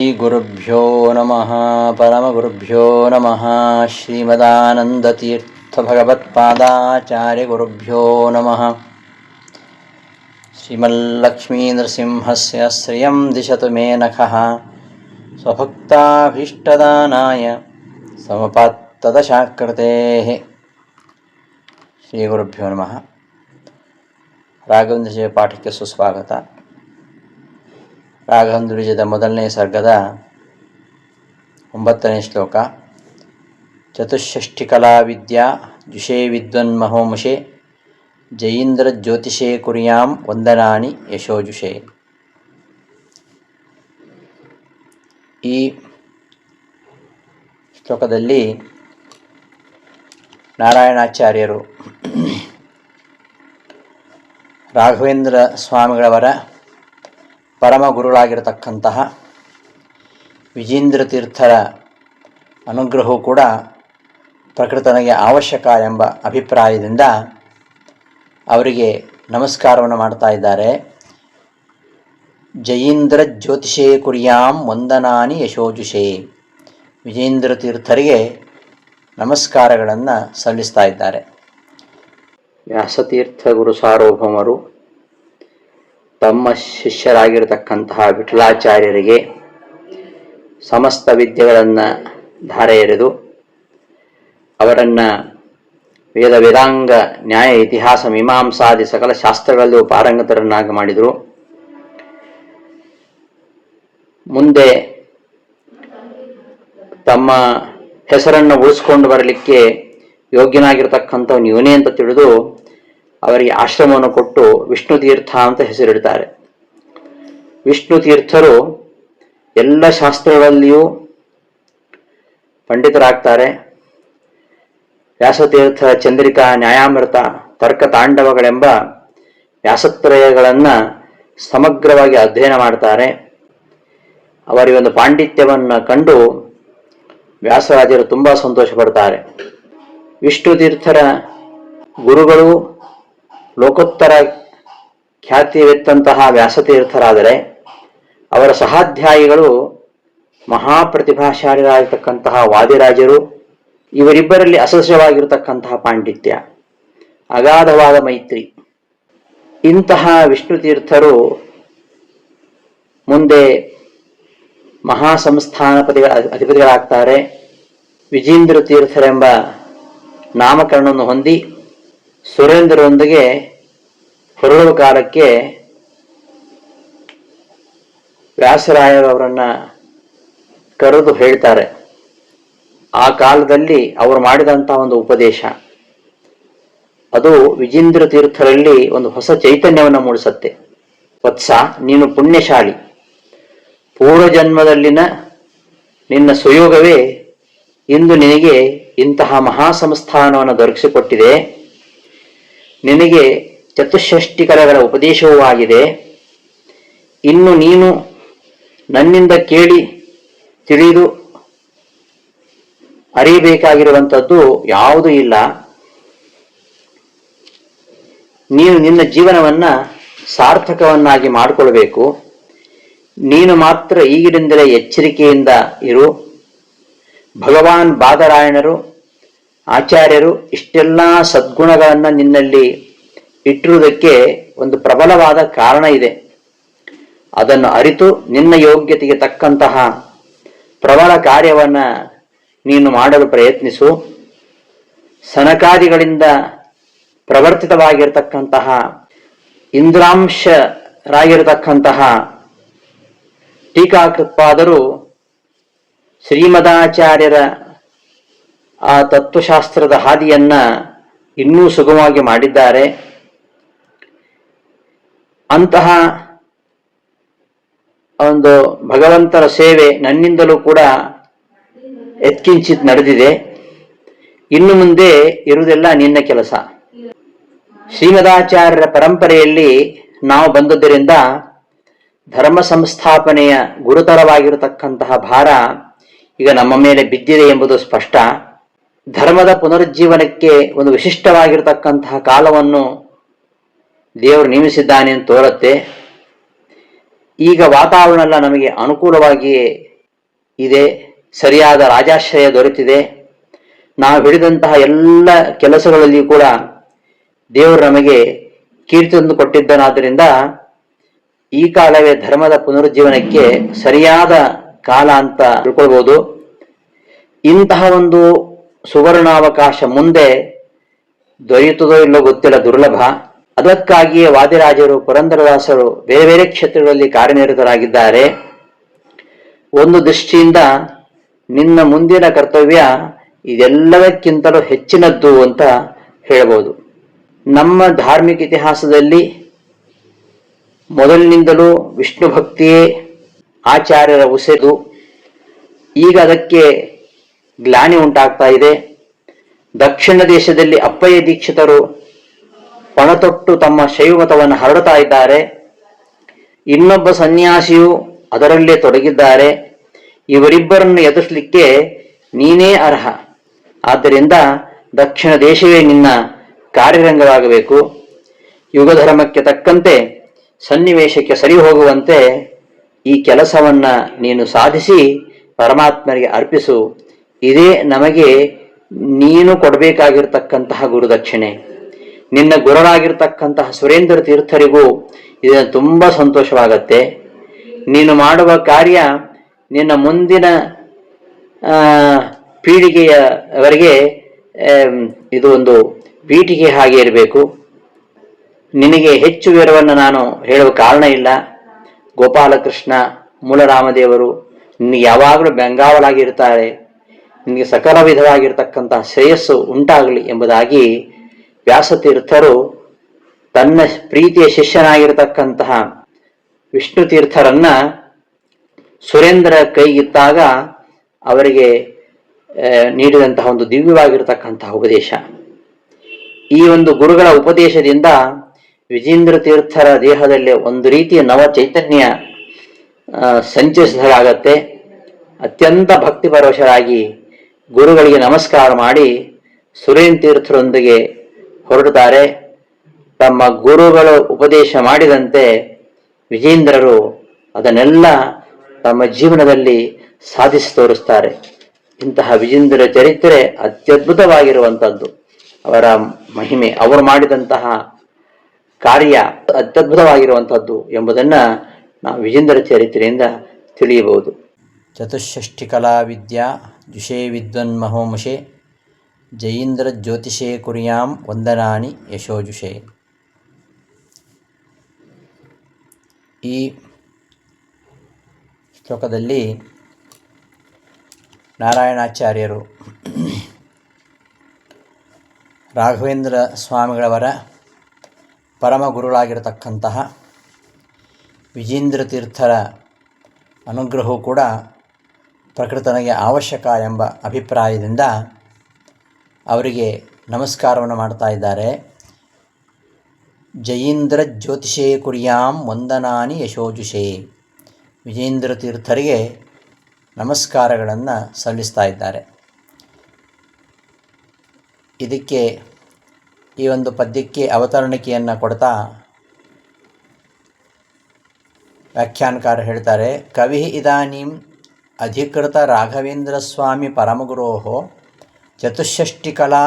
ಗುರುಭ್ಯೋ ನಮಃ ಪರಮಗುರುಭ್ಯೋ ನಮಃ ಶ್ರೀಮದಾನಂದತೀರ್ಥಭಗವತ್ಪಾದಾಚಾರ್ಯ ಗುರುಭ್ಯೋ ನಮಃ ಶ್ರೀಮಲ್ಲಕ್ಷ್ಮೀನೃಸಿಂಹಸ್ಯ ಶ್ರಿಯಂ ದಿಶತು ಮೇ ನಖಃ ಸ್ವಭಕ್ತಾಭೀಷ್ಟದಾನಾಯ ಸಮಪಾತ್ತದಶಾಕೃತೇಃ ಶ್ರೀ ಗುರುಭ್ಯೋ ನಮಃ. ರಾಘವೇಂದ್ರ ಪಾಠಕ್ಕೆ ಸುಸ್ವಾಗತ. ರಾಘವೇಂದ್ರಜದ ಮೊದಲನೇ ಸರ್ಗದ 9ನೇ ಶ್ಲೋಕ. ಚತುಷ್ಷಷ್ಠಿ ಕಲಾ ವಿದ್ಯಾ ಜುಷೇ ವಿದ್ವನ್ಮಹೋಮುಷೇ ಜಯೀಂದ್ರ ಜ್ಯೋತಿಷೇ ಕುರ್ಯಾಂ ವಂದನಾನಿ ಯಶೋಜುಷೇ. ಈ ಶ್ಲೋಕದಲ್ಲಿ ನಾರಾಯಣಾಚಾರ್ಯರು ರಾಘವೇಂದ್ರ ಸ್ವಾಮಿಗಳವರ ಪರಮ ಗುರುಗಳಾಗಿರತಕ್ಕಂತಹ ವಿಜೇಂದ್ರ ತೀರ್ಥರ ಅನುಗ್ರಹವು ಕೂಡ ಪ್ರಕೃತನಿಗೆ ಅವಶ್ಯಕ ಎಂಬ ಅಭಿಪ್ರಾಯದಿಂದ ಅವರಿಗೆ ನಮಸ್ಕಾರವನ್ನು ಮಾಡ್ತಾ ಇದ್ದಾರೆ. ಜಯೀಂದ್ರ ಜ್ಯೋತಿಷೇ ಕುರ್ಯಾಂ ವಂದನಾನಿ ಯಶೋಜುಷೇ. ವಿಜೇಂದ್ರ ತೀರ್ಥರಿಗೆ ನಮಸ್ಕಾರಗಳನ್ನು ಸಲ್ಲಿಸ್ತಾ ಇದ್ದಾರೆ. ವ್ಯಾಸತೀರ್ಥ ಗುರು ಸಾರ್ವಭೌಮರು ತಮ್ಮ ಶಿಷ್ಯರಾಗಿರತಕ್ಕಂತಹ ವಿಠಲಾಚಾರ್ಯರಿಗೆ ಸಮಸ್ತ ವಿದ್ಯೆಗಳನ್ನು ಧಾರೆ ಎರೆದು ಅವರನ್ನು ವೇದ ವೇದಾಂಗ ನ್ಯಾಯ ಇತಿಹಾಸ ಮೀಮಾಂಸಾದಿ ಸಕಲ ಶಾಸ್ತ್ರಗಳಲ್ಲೂ ಪಾರಂಗತರನ್ನಾಗಿ ಮಾಡಿದರು. ಮುಂದೆ ತಮ್ಮ ಹೆಸರನ್ನು ಉಳಿಸ್ಕೊಂಡು ಬರಲಿಕ್ಕೆ ಯೋಗ್ಯನಾಗಿರ್ತಕ್ಕಂಥವನು ಇವನೇ ಅಂತ ತಿಳಿದು ಅವರಿಗೆ ಆಶ್ರಮವನ್ನು ಕೊಟ್ಟು ವಿಷ್ಣು ತೀರ್ಥ ಅಂತ ಹೆಸರಿಡ್ತಾರೆ. ವಿಷ್ಣು ತೀರ್ಥರು ಎಲ್ಲ ಶಾಸ್ತ್ರಗಳಲ್ಲಿಯೂ ಪಂಡಿತರಾಗ್ತಾರೆ. ವ್ಯಾಸತೀರ್ಥ ಚಂದ್ರಿಕಾ, ನ್ಯಾಯಾಮೃತ, ತರ್ಕ ತಾಂಡವಗಳೆಂಬ ವ್ಯಾಸತ್ರಯಗಳನ್ನು ಸಮಗ್ರವಾಗಿ ಅಧ್ಯಯನ ಮಾಡ್ತಾರೆ. ಅವರ ಒಂದು ಪಾಂಡಿತ್ಯವನ್ನು ಕಂಡು ವ್ಯಾಸರಾಜರು ತುಂಬ ಸಂತೋಷ ಪಡ್ತಾರೆ. ವಿಷ್ಣು ತೀರ್ಥರ ಗುರುಗಳು ಲೋಕೋತ್ತರ ಖ್ಯಾತಿವೆತ್ತಂತಹ ವ್ಯಾಸತೀರ್ಥರಾದರೆ ಅವರ ಸಹಾಧ್ಯಾಯಿಗಳು ಮಹಾಪ್ರತಿಭಾಶಾಲಿಯಾಗಿರ್ತಕ್ಕಂತಹ ವಾದಿರಾಜರು. ಇವರಿಬ್ಬರಲ್ಲಿ ಅಸಹಜವಾಗಿರತಕ್ಕಂತಹ ಪಾಂಡಿತ್ಯ, ಅಗಾಧವಾದ ಮೈತ್ರಿ. ಇಂತಹ ವಿಷ್ಣು ತೀರ್ಥರು ಮುಂದೆ ಮಹಾಸಂಸ್ಥಾನಪತಿ ಅಧಿಪತಿಗಳಾಗ್ತಾರೆ. ವಿಜೇಂದ್ರ ತೀರ್ಥರೆಂಬ ನಾಮಕರಣವನ್ನು ಹೊಂದಿ ಸುರೇಂದ್ರರೊಂದಿಗೆ ಹೊರಡುವ ಕಾಲಕ್ಕೆ ವ್ಯಾಸರಾಯರವರನ್ನು ಕರೆದು ಹೇಳ್ತಾರೆ. ಆ ಕಾಲದಲ್ಲಿ ಅವರು ಮಾಡಿದಂತಹ ಒಂದು ಉಪದೇಶ ಅದು ವಿಜೇಂದ್ರ ತೀರ್ಥರಲ್ಲಿ ಒಂದು ಹೊಸ ಚೈತನ್ಯವನ್ನು ಮೂಡಿಸುತ್ತೆ. ವತ್ಸ, ನೀನು ಪುಣ್ಯಶಾಲಿ. ಪೂರ್ವಜನ್ಮದಲ್ಲಿನ ನಿನ್ನ ಸುಯೋಗವೇ ಇಂದು ನಿನಗೆ ಇಂತಹ ಮಹಾಸಂಸ್ಥಾನವನ್ನು ದೊರಕಿಸಿಕೊಟ್ಟಿದೆ. ನಿನಗೆ ಚತುಷ್ಷಷ್ಟಿ ಕಲೆಗಳ ಉಪದೇಶವೂ ಆಗಿದೆ. ಇನ್ನು ನೀನು ನನ್ನಿಂದ ಕೇಳಿ ತಿಳಿದು ಅರಿಯಬೇಕಾಗಿರುವಂಥದ್ದು ಯಾವುದೂ ಇಲ್ಲ. ನೀನು ನಿನ್ನ ಜೀವನವನ್ನು ಸಾರ್ಥಕವನ್ನಾಗಿ ಮಾಡಿಕೊಳ್ಬೇಕು. ನೀನು ಮಾತ್ರ ಈಗಿನಿಂದಲೇ ಎಚ್ಚರಿಕೆಯಿಂದ ಇರು. ಭಗವಾನ್ ಬಾದರಾಯಣರು ಆಚಾರ್ಯರು ಇಷ್ಟೆಲ್ಲ ಸದ್ಗುಣಗಳನ್ನು ನಿನ್ನಲ್ಲಿ ಇಟ್ಟಿರುವುದಕ್ಕೆ ಒಂದು ಪ್ರಬಲವಾದ ಕಾರಣ ಇದೆ. ಅದನ್ನು ಅರಿತು ನಿನ್ನ ಯೋಗ್ಯತೆಗೆ ತಕ್ಕಂತಹ ಪ್ರಬಲ ಕಾರ್ಯವನ್ನು ನೀನು ಮಾಡಲು ಪ್ರಯತ್ನಿಸು. ಸನಕಾದಿಗಳಿಂದ ಪ್ರವರ್ತಿತವಾಗಿರತಕ್ಕಂತಹ ಇಂದ್ರಾಂಶರಾಗಿರತಕ್ಕಂತಹ ಟೀಕಾಕೃತ್ಪಾದರು ಶ್ರೀಮದಾಚಾರ್ಯರ ಆ ತತ್ವಶಾಸ್ತ್ರದ ಹಾದಿಯನ್ನ ಇನ್ನೂ ಸುಗಮವಾಗಿ ಮಾಡಿದ್ದಾರೆ. ಅಂತಹ ಒಂದು ಭಗವಂತರ ಸೇವೆ ನನ್ನಿಂದಲೂ ಕೂಡ ಎತ್ಕಿಂಚಿತ್ ನಡೆದಿದೆ. ಇನ್ನು ಮುಂದೆ ಇರುವುದೆಲ್ಲ ನಿನ್ನ ಕೆಲಸ. ಶ್ರೀಮದಾಚಾರ್ಯರ ಪರಂಪರೆಯಲ್ಲಿ ನಾವು ಬಂದದ್ದರಿಂದ ಧರ್ಮ ಸಂಸ್ಥಾಪನೆಯ ಗುರುತರವಾಗಿರತಕ್ಕಂತಹ ಭಾರ ಈಗ ನಮ್ಮ ಮೇಲೆ ಬಿದ್ದಿದೆ ಎಂಬುದು ಸ್ಪಷ್ಟ. ಧರ್ಮದ ಪುನರುಜ್ಜೀವನಕ್ಕೆ ಒಂದು ವಿಶಿಷ್ಟವಾಗಿರತಕ್ಕಂತಹ ಕಾಲವನ್ನು ದೇವರು ನೇಮಿಸಿದ್ದಾನೆ ಅಂತ ತೋರುತ್ತೆ. ಈಗ ವಾತಾವರಣ ಎಲ್ಲ ನಮಗೆ ಅನುಕೂಲವಾಗಿಯೇ ಇದೆ, ಸರಿಯಾದ ರಾಜಾಶ್ರಯ ದೊರೆತಿದೆ. ನಾವು ಹಿಡಿದಂತಹ ಎಲ್ಲ ಕೆಲಸಗಳಲ್ಲಿಯೂ ಕೂಡ ದೇವರು ನಮಗೆ ಕೀರ್ತಿ ತಂದು ಕೊಟ್ಟಿದ್ದನಾದ್ದರಿಂದ ಈ ಕಾಲವೇ ಧರ್ಮದ ಪುನರುಜ್ಜೀವನಕ್ಕೆ ಸರಿಯಾದ ಕಾಲ ಅಂತ ತಿಳ್ಕೊಳ್ಬೋದು. ಇಂತಹ ಒಂದು ಸುವರ್ಣಾವಕಾಶ ಮುಂದೆ ದೊರೆಯುತ್ತದೋ ಇಲ್ಲೋ ಗೊತ್ತಿಲ್ಲ, ದುರ್ಲಭ. ಅದಕ್ಕಾಗಿಯೇ ವಾದಿರಾಜರು, ಪುರಂದರದಾಸರು ಬೇರೆ ಬೇರೆ ಕ್ಷೇತ್ರಗಳಲ್ಲಿ ಕಾರ್ಯನಿರತರಾಗಿದ್ದಾರೆ. ಒಂದು ದೃಷ್ಟಿಯಿಂದ ನಿನ್ನ ಮುಂದಿನ ಕರ್ತವ್ಯ ಇದೆಲ್ಲದಕ್ಕಿಂತಲೂ ಹೆಚ್ಚಿನದ್ದು ಅಂತ ಹೇಳಬಹುದು. ನಮ್ಮ ಧಾರ್ಮಿಕ ಇತಿಹಾಸದಲ್ಲಿ ಮೊದಲಿನಿಂದಲೂ ವಿಷ್ಣು ಭಕ್ತಿಯೇ ಆಚಾರ್ಯರ ಉಸಿರು. ಈಗ ಅದಕ್ಕೆ ಗ್ಲಾನಿ ಉಂಟಾಗ್ತಾ ಇದೆ. ದಕ್ಷಿಣ ದೇಶದಲ್ಲಿ ಅಪ್ಪಯ್ಯ ದೀಕ್ಷಿತರು ಪಣತೊಟ್ಟು ತಮ್ಮ ಶೈವಮತವನ್ನು ಹರಡುತ್ತಾ ಇದ್ದಾರೆ. ಇನ್ನೊಬ್ಬ ಸನ್ಯಾಸಿಯು ಅದರಲ್ಲೇ ತೊಡಗಿದ್ದಾರೆ. ಇವರಿಬ್ಬರನ್ನು ಎದುರಿಸಲಿಕ್ಕೆ ನೀನೇ ಅರ್ಹ. ಆದ್ದರಿಂದ ದಕ್ಷಿಣ ದೇಶವೇ ನಿನ್ನ ಕಾರ್ಯರಂಗವಾಗಬೇಕು. ಯುಗ ಧರ್ಮಕ್ಕೆ ತಕ್ಕಂತೆ ಸನ್ನಿವೇಶಕ್ಕೆ ಸರಿ ಹೋಗುವಂತೆ ಈ ಕೆಲಸವನ್ನ ನೀನು ಸಾಧಿಸಿ ಪರಮಾತ್ಮನಿಗೆ ಅರ್ಪಿಸು. ಇದೇ ನಮಗೆ ನೀನು ಕೊಡಬೇಕಾಗಿರ್ತಕ್ಕಂತಹ ಗುರುದಕ್ಷಿಣೆ. ನಿನ್ನ ಗುರುರಾಗಿರ್ತಕ್ಕಂತಹ ಸುರೇಂದ್ರ ತೀರ್ಥರಿಗೂ ಇದನ್ನು ತುಂಬ ಸಂತೋಷವಾಗತ್ತೆ. ನೀನು ಮಾಡುವ ಕಾರ್ಯ ನಿನ್ನ ಮುಂದಿನ ಪೀಳಿಗೆಯವರೆಗೆ ಇದು ಒಂದು ಪೀಠಿಗೆ ಹಾಗೆ ಇರಬೇಕು. ನಿನಗೆ ಹೆಚ್ಚು ವಿವರವನ್ನು ನಾನು ಹೇಳುವ ಕಾರಣ ಇಲ್ಲ. ಗೋಪಾಲಕೃಷ್ಣ, ಮೂಲರಾಮದೇವರು ನಿನಗೆ ಯಾವಾಗಲೂ ಬೆಂಗಾವಲಾಗಿರ್ತಾರೆ. ನಿನಗೆ ಸಕಲ ವಿಧವಾಗಿರ್ತಕ್ಕಂತಹ ಶ್ರೇಯಸ್ಸು ಉಂಟಾಗಲಿ ಎಂಬುದಾಗಿ ವ್ಯಾಸತೀರ್ಥರು ತನ್ನ ಪ್ರೀತಿಯ ಶಿಷ್ಯನಾಗಿರ್ತಕ್ಕಂತಹ ವಿಷ್ಣು ತೀರ್ಥರನ್ನ ಸುರೇಂದ್ರ ಕೈಗಿತ್ತಾಗ ಅವರಿಗೆ ನೀಡಿದಂತಹ ಒಂದು ದಿವ್ಯವಾಗಿರತಕ್ಕಂತಹ ಉಪದೇಶ. ಈ ಒಂದು ಗುರುಗಳ ಉಪದೇಶದಿಂದ ವಿಜೇಂದ್ರ ತೀರ್ಥರ ದೇಹದಲ್ಲಿ ಒಂದು ರೀತಿಯ ನವ ಚೈತನ್ಯ ಸಂಚರಿಸಿದಾಗತ್ತೆ. ಅತ್ಯಂತ ಭಕ್ತಿಪರವಶರಾಗಿ ಗುರುಗಳಿಗೆ ನಮಸ್ಕಾರ ಮಾಡಿ ಸುರೇಂದ್ರ ತೀರ್ಥರೊಂದಿಗೆ ಹೊರಡುತ್ತಾರೆ. ತಮ್ಮ ಗುರುಗಳು ಉಪದೇಶ ಮಾಡಿದಂತೆ ವಿಜೇಂದ್ರರು ಅದನ್ನೆಲ್ಲ ತಮ್ಮ ಜೀವನದಲ್ಲಿ ಸಾಧಿಸಿ ತೋರಿಸ್ತಾರೆ. ಇಂತಹ ವಿಜೇಂದ್ರ ಚರಿತ್ರೆ ಅತ್ಯದ್ಭುತವಾಗಿರುವಂಥದ್ದು. ಅವರ ಮಹಿಮೆ, ಅವರು ಮಾಡಿದಂತಹ ಕಾರ್ಯ ಅತ್ಯದ್ಭುತವಾಗಿರುವಂಥದ್ದು ಎಂಬುದನ್ನು ನಾವು ವಿಜೇಂದ್ರ ಚರಿತ್ರೆಯಿಂದ ತಿಳಿಯಬಹುದು. ಚತುಷ್ಷಷ್ಟಿ ಕಲಾ ವಿದ್ಯಾ ಜುಷೇ ವಿದ್ವನ್ಮಹೋಮುಷೆ ಜಯೀಂದ್ರ ಜ್ಯೋತಿಷೇ ಕುರ್ಯಾಂ ವಂದನಾನಿ ಯಶೋಜುಷೇ. ಈ ಶ್ಲೋಕದಲ್ಲಿ ನಾರಾಯಣಾಚಾರ್ಯರು ರಾಘವೇಂದ್ರ ಸ್ವಾಮಿಗಳವರ ಪರಮ ಗುರುಗಳಾಗಿರತಕ್ಕಂತಹ ವಿಜೇಂದ್ರ ತೀರ್ಥರ ಅನುಗ್ರಹವು ಕೂಡ ಪ್ರಕೃತನಿಗೆ ಅವಶ್ಯಕ ಎಂಬ ಅಭಿಪ್ರಾಯದಿಂದ ಅವರಿಗೆ ನಮಸ್ಕಾರವನ್ನು ಮಾಡ್ತಾ ಇದ್ದಾರೆ. ಜಯೀಂದ್ರ ಜ್ಯೋತಿಷೇ ಕುರ್ಯಾಂ ವಂದನಾನಿ ಯಶೋಜುಷೇ. ವಿಜೇಂದ್ರ ತೀರ್ಥರಿಗೆ ನಮಸ್ಕಾರಗಳನ್ನು ಸಲ್ಲಿಸ್ತಾ ಇದ್ದಾರೆ. ಇದಕ್ಕೆ ಈ ಒಂದು ಪದ್ಯಕ್ಕೆ ಅವತರಣಿಕೆಯನ್ನು ಕೊಡ್ತಾ ವ್ಯಾಖ್ಯಾನಕಾರ ಹೇಳ್ತಾರೆ, ಕವಿ ಇದಾನೀಂ ಅಧಿಕೃತ ರಾಘವೇಂದ್ರ ಸ್ವಾಮಿ ಪರಮಗುರೋ ಚತುಷ್ಷಷ್ಟಿ ಕಲಾ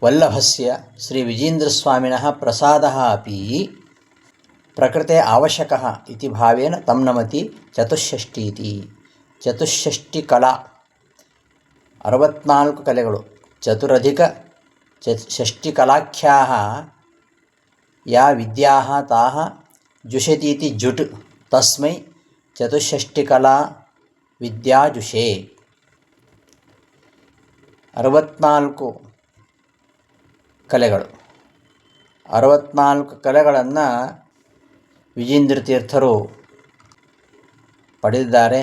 ವಲ್ಲಭಸ್ಯ ಶ್ರೀ ವಿಜೇಂದ್ರ ಸ್ವಾಮಿನಃ ಪ್ರಸಾದಃ ಅಪಿ ಪ್ರಕೃತೆ ಅವಶ್ಯಕಃ ಇತಿ ಭಾವೇನ ತಂ ನಮತಿ ಚತುಷ್ಷಷ್ಟಿ ಇತಿ. ಚತುಷ್ಷಷ್ಟಿ ಕಲಾ 64 ಕಲೆಗಳು. ಚತುರಧಿಕ ಷಷ್ಟಿ ಕಲಾಖ್ಯಾಃ ಯಾ ವಿದ್ಯಾಃ ತಾಃ ಜುಷತೀತಿ ಜುಟ್ ತಸ್ಮೈ ಚತುಷ್ಷಷ್ಟಿ ಕಲಾ ವಿದ್ಯಾಜುಷೇ. 64 ಕಲೆಗಳು. 64 ಕಲೆಗಳನ್ನು ವಿಜೇಂದ್ರ ತೀರ್ಥರು ಪಡೆದಿದ್ದಾರೆ.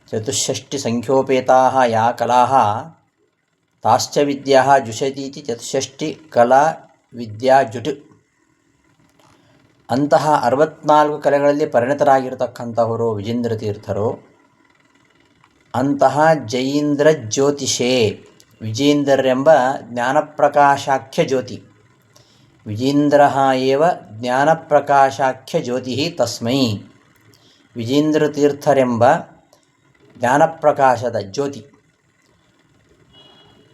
ಚತುಷ್ಷಷ್ಟಿ ಸಂಖ್ಯೋಪೇತಾಃ ಯಾ ಕಲಾಃ ತಾಶ್ಚ ವಿದ್ಯಾಃ ಜುಷತೀತಿ ಚತುಷ್ಷಷ್ಟಿ ಕಲಾ ವಿದ್ಯಾಜುಟ್. ಅಂತಹ 64 ಕಲೆಗಳಲ್ಲಿ ಪರಿಣತರಾಗಿರತಕ್ಕಂಥವರು ವಿಜೇಂದ್ರ ತೀರ್ಥರು. ಅಂತಹ ಜಯೀಂದ್ರ ಜ್ಯೋತಿಷೇ, ವಿಜೇಂದ್ರರೆಂಬ ಜ್ಞಾನಪ್ರಕಾಶಾಖ್ಯ ಜ್ಯೋತಿ. ವಿಜೇಂದ್ರ ಏವ ಜ್ಞಾನಪ್ರಕಾಶಾಖ್ಯ ಜ್ಯೋತಿ ತಸ್ಮೈ. ವಿಜೇಂದ್ರ ತೀರ್ಥರೆಂಬ ಜ್ಞಾನಪ್ರಕಾಶದ ಜ್ಯೋತಿ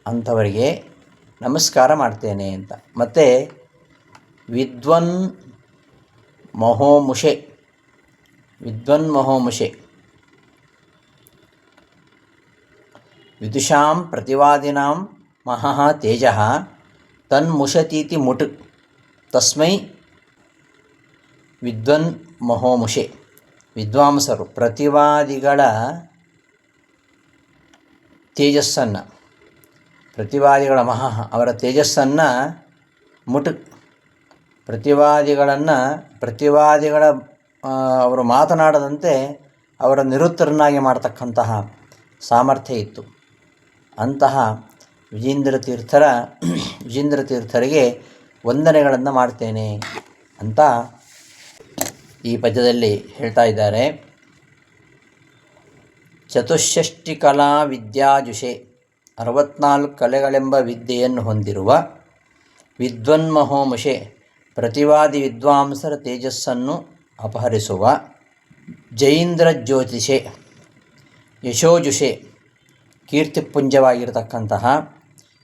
ಅಂಥವರಿಗೆ ನಮಸ್ಕಾರ ಮಾಡ್ತೇನೆ ಅಂತ. ಮತ್ತು ವಿದ್ವನ್ ಮಹೋಮುಷೆ ವಿದುಷಾಂ ಪ್ರತಿವಾದಿನಾಂ ಮಹಃ ತೇಜಃ ತನ್ಮುಷತೀತಿ ಮುಟ್ ತಸ್ಮೈ ವಿದ್ವನ್ ಮಹೋಮುಷೆ. ವಿದ್ವಾಂಸರು ಪ್ರತಿವಾದಿಗಳ ತೇಜಸ್ಸನ್ನು, ಪ್ರತಿವಾದಿಗಳ ಅವರ ತೇಜಸ್ಸನ್ನು ಪ್ರತಿವಾದಿಗಳ ಅವರು ಮಾತನಾಡದಂತೆ ಅವರ ನಿರುತ್ತರನ್ನಾಗಿ ಮಾಡತಕ್ಕಂತಹ ಸಾಮರ್ಥ್ಯ ಇತ್ತು. ಅಂತಹ ವಿಜೇಂದ್ರ ತೀರ್ಥರಿಗೆ ವಂದನೆಗಳನ್ನು ಮಾಡ್ತೇನೆ ಅಂತ ಈ ಪದ್ಯದಲ್ಲಿ ಹೇಳ್ತಾ ಇದ್ದಾರೆ. ಚತುಷ್ಷಷ್ಟಿ ಕಲಾ ವಿದ್ಯಾಜುಷೆ 64 ಕಲೆಗಳೆಂಬ ವಿದ್ಯೆಯನ್ನು ಹೊಂದಿರುವ ವಿದ್ವನ್ಮಹೋಮುಷೆ ಪ್ರತಿವಾದಿ ವಿದ್ವಾಂಸರ ತೇಜಸ್ಸನ್ನು ಅಪಹರಿಸುವ ಜೈಂದ್ರ ಜ್ಯೋತಿಷೆ ಯಶೋಜುಷೆ ಕೀರ್ತಿಪುಂಜವಾಗಿರತಕ್ಕಂತಹ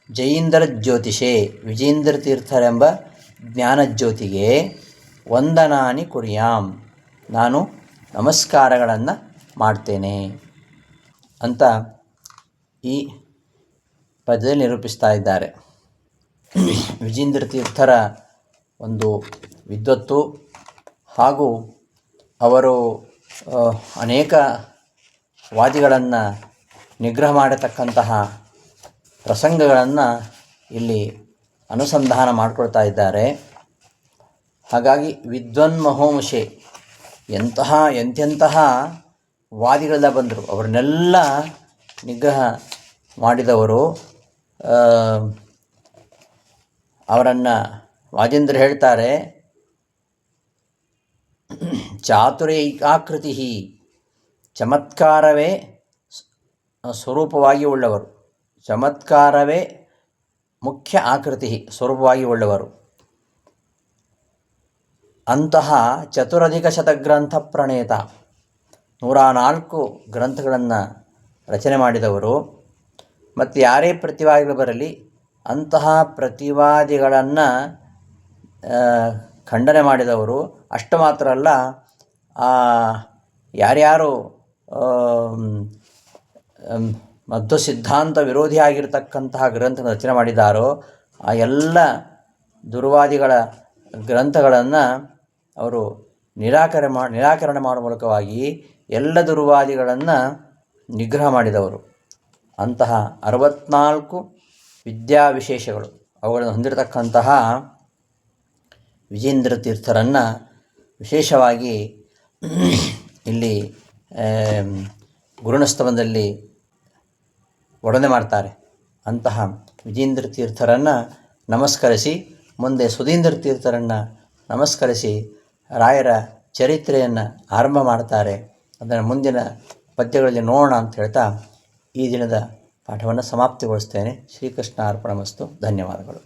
ಜೈಂದ್ರ ಜ್ಯೋತಿಷೆ ವಿಜೇಂದ್ರ ತೀರ್ಥರೆಂಬ ಜ್ಞಾನಜ್ಯೋತಿಗೆ ವಂದನಾನಿ ಕುರ್ಯಾಂ, ನಾನು ನಮಸ್ಕಾರಗಳನ್ನು ಮಾಡ್ತೇನೆ ಅಂತ ಈ ಪದ್ಯದಲ್ಲಿ ನಿರೂಪಿಸ್ತಾ ಇದ್ದಾರೆ. ವಿಜೇಂದ್ರ ತೀರ್ಥರ ಒಂದು ವಿದ್ವತ್ತು ಹಾಗೂ ಅವರು ಅನೇಕ ವಾದಿಗಳನ್ನು ನಿಗ್ರಹ ಮಾಡತಕ್ಕಂತಹ ಪ್ರಸಂಗಗಳನ್ನು ಇಲ್ಲಿ ಅನುಸಂಧಾನ ಮಾಡಿಕೊಳ್ತಾ ಇದ್ದಾರೆ. ಹಾಗಾಗಿ ವಿದ್ವನ್ ಮಹೋಮುಷೆ ಎಂತೆಂತಹ ವಾದಿಗಳೆಲ್ಲ ಬಂದರು, ಅವ್ರನ್ನೆಲ್ಲ ನಿಗ್ರಹ ಮಾಡಿದವರು. ಅವರನ್ನು ವಾಜೇಂದ್ರ ಹೇಳ್ತಾರೆ, ಚಾತುರ್ಯೈಕಾಕೃತಿ ಚಮತ್ಕಾರವೇ ಸ್ವರೂಪವಾಗಿ ಉಳ್ಳವರು, ಚಮತ್ಕಾರವೇ ಮುಖ್ಯ ಆಕೃತಿ ಸ್ವರೂಪವಾಗಿ ಉಳ್ಳವರು. ಅಂತಹ ಚತುರಧಿಕ ಶತಗ್ರಂಥ ಪ್ರಣೇತ 104 ಗ್ರಂಥಗಳನ್ನು ರಚನೆ ಮಾಡಿದವರು. ಮತ್ತು ಯಾರೇ ಪ್ರತಿವಾದಿಗಳು ಬರಲಿ ಅಂತಹ ಪ್ರತಿವಾದಿಗಳನ್ನು ಖಂಡನೆ ಮಾಡಿದವರು. ಅಷ್ಟು ಮಾತ್ರ ಅಲ್ಲ, ಯಾರ್ಯಾರು ಮಧ್ವ ಸಿದ್ಧಾಂತ ವಿರೋಧಿಯಾಗಿರ್ತಕ್ಕಂತಹ ಗ್ರಂಥ ರಚನೆ ಮಾಡಿದ್ದಾರೋ ಆ ಎಲ್ಲ ದುರ್ವಾದಿಗಳ ಗ್ರಂಥಗಳನ್ನು ಅವರು ನಿರಾಕರಣೆ ಮಾಡುವ ಮೂಲಕವಾಗಿ ಎಲ್ಲ ದುರ್ವಾದಿಗಳನ್ನು ನಿಗ್ರಹ ಮಾಡಿದವರು. ಅಂತಹ 64 ವಿದ್ಯಾವಿಶೇಷಗಳು ಅವುಗಳನ್ನು ಹೊಂದಿರತಕ್ಕಂತಹ ವಿಜೇಂದ್ರ ತೀರ್ಥರನ್ನು ವಿಶೇಷವಾಗಿ ಇಲ್ಲಿ ಗುರುಣಸ್ತವದಲ್ಲಿ ವರ್ಣನೆ ಮಾಡ್ತಾರೆ. ಅಂತಹ ವಿಜೇಂದ್ರ ತೀರ್ಥರನ್ನು ನಮಸ್ಕರಿಸಿ ಮುಂದೆ ಸುಧೀಂದ್ರ ತೀರ್ಥರನ್ನು ನಮಸ್ಕರಿಸಿ ರಾಯರ ಚರಿತ್ರೆಯನ್ನು ಆರಂಭ ಮಾಡ್ತಾರೆ. ಅದನ್ನು ಮುಂದಿನ ಪದ್ಯಗಳಲ್ಲಿ ನೋಡೋಣ ಅಂತ ಹೇಳ್ತಾ ಈ ದಿನದ ಪಾಠವನ್ನು ಸಮಾಪ್ತಿಗೊಳಿಸ್ತೇನೆ. ಶ್ರೀಕೃಷ್ಣ ಅರ್ಪಣಮಸ್ತು. ಧನ್ಯವಾದಗಳು.